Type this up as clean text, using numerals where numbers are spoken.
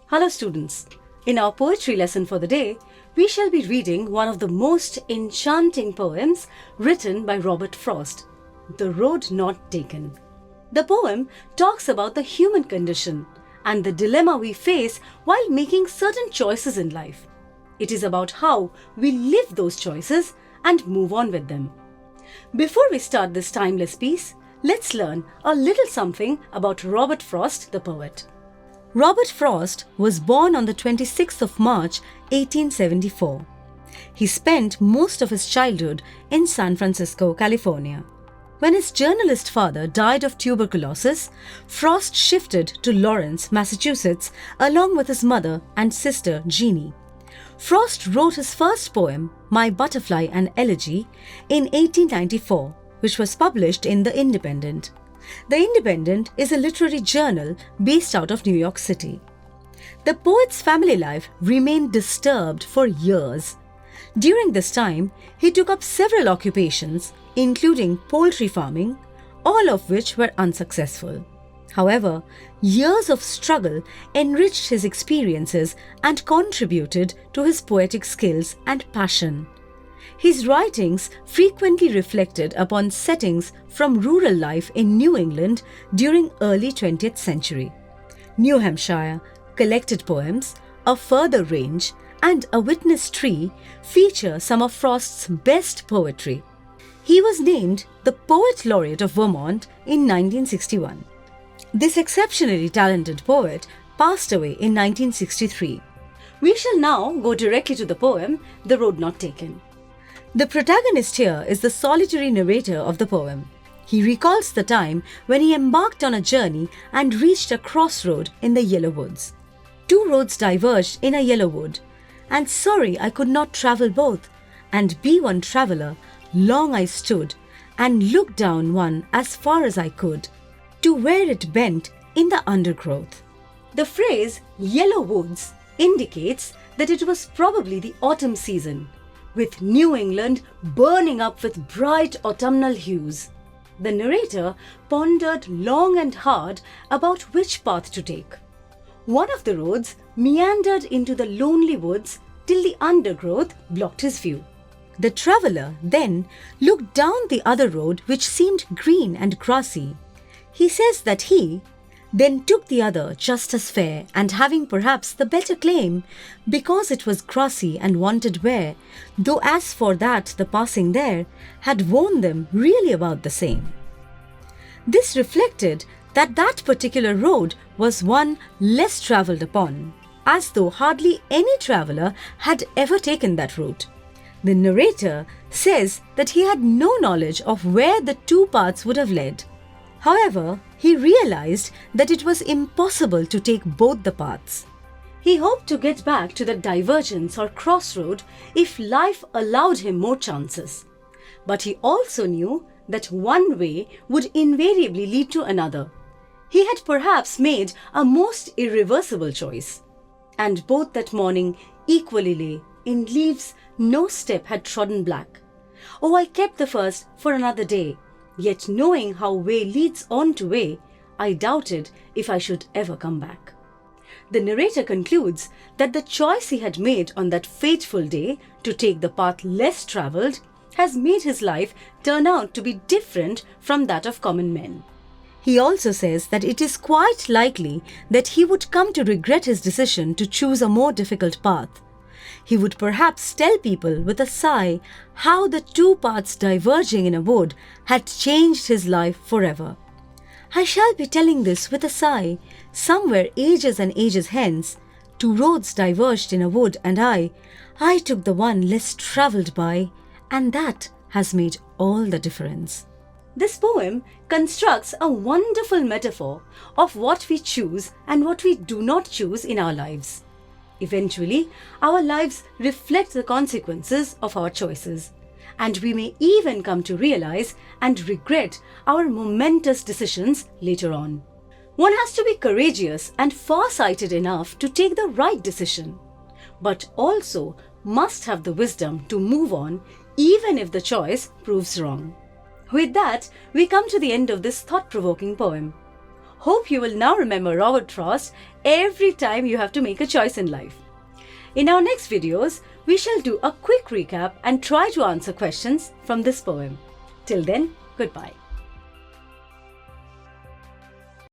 Hello students, in our poetry lesson for the day, we shall be reading one of the most enchanting poems written by Robert Frost, The Road Not Taken. The poem talks about the human condition and the dilemma we face while making certain choices in life. It is about how we live those choices and move on with them. Before we start this timeless piece, let's learn a little something about Robert Frost, the poet. Robert Frost was born on the 26th of March, 1874. He spent most of his childhood in San Francisco, California. When his journalist father died of tuberculosis, Frost shifted to Lawrence, Massachusetts, along with his mother and sister Jeannie. Frost wrote his first poem, My Butterfly and Elegy, in 1894, which was published in The Independent. The Independent is a literary journal based out of New York City. The poet's family life remained disturbed for years. During this time, he took up several occupations, including poultry farming, all of which were unsuccessful. However, years of struggle enriched his experiences and contributed to his poetic skills and passion. His writings frequently reflected upon settings from rural life in New England during early 20th century. New Hampshire, collected poems, A Further Range, and A Witness Tree feature some of Frost's best poetry. He was named the Poet Laureate of Vermont in 1961. This exceptionally talented poet passed away in 1963. We shall now go directly to the poem, The Road Not Taken. The protagonist here is the solitary narrator of the poem. He recalls the time when he embarked on a journey and reached a crossroad in the yellow woods. Two roads diverged in a yellow wood, and sorry I could not travel both, and be one traveller, long I stood, and looked down one as far as I could, to where it bent in the undergrowth. The phrase yellow woods indicates that it was probably the autumn season, with New England burning up with bright autumnal hues. The narrator pondered long and hard about which path to take. One of the roads meandered into the lonely woods till the undergrowth blocked his view. The traveller then looked down the other road, which seemed green and grassy. He says that he then took the other just as fair, and having perhaps the better claim, because it was grassy and wanted wear, though as for that the passing there had worn them really about the same. This reflected that that particular road was one less travelled upon, as though hardly any traveller had ever taken that route. The narrator says that he had no knowledge of where the two paths would have led. However, he realized that it was impossible to take both the paths. He hoped to get back to that divergence or crossroad if life allowed him more chances. But he also knew that one way would invariably lead to another. He had perhaps made a most irreversible choice. And both that morning equally lay in leaves no step had trodden black. Oh, I kept the first for another day. Yet knowing how way leads on to way, I doubted if I should ever come back. The narrator concludes that the choice he had made on that fateful day to take the path less travelled has made his life turn out to be different from that of common men. He also says that it is quite likely that he would come to regret his decision to choose a more difficult path. He would perhaps tell people with a sigh how the two paths diverging in a wood had changed his life forever. I shall be telling this with a sigh, somewhere ages and ages hence, two roads diverged in a wood, and I took the one less travelled by, and that has made all the difference. This poem constructs a wonderful metaphor of what we choose and what we do not choose in our lives. Eventually, our lives reflect the consequences of our choices, and we may even come to realize and regret our momentous decisions later on. One has to be courageous and far-sighted enough to take the right decision, but also must have the wisdom to move on even if the choice proves wrong. With that, we come to the end of this thought-provoking poem. Hope you will now remember Robert Frost every time you have to make a choice in life. In our next videos, we shall do a quick recap and try to answer questions from this poem. Till then, goodbye.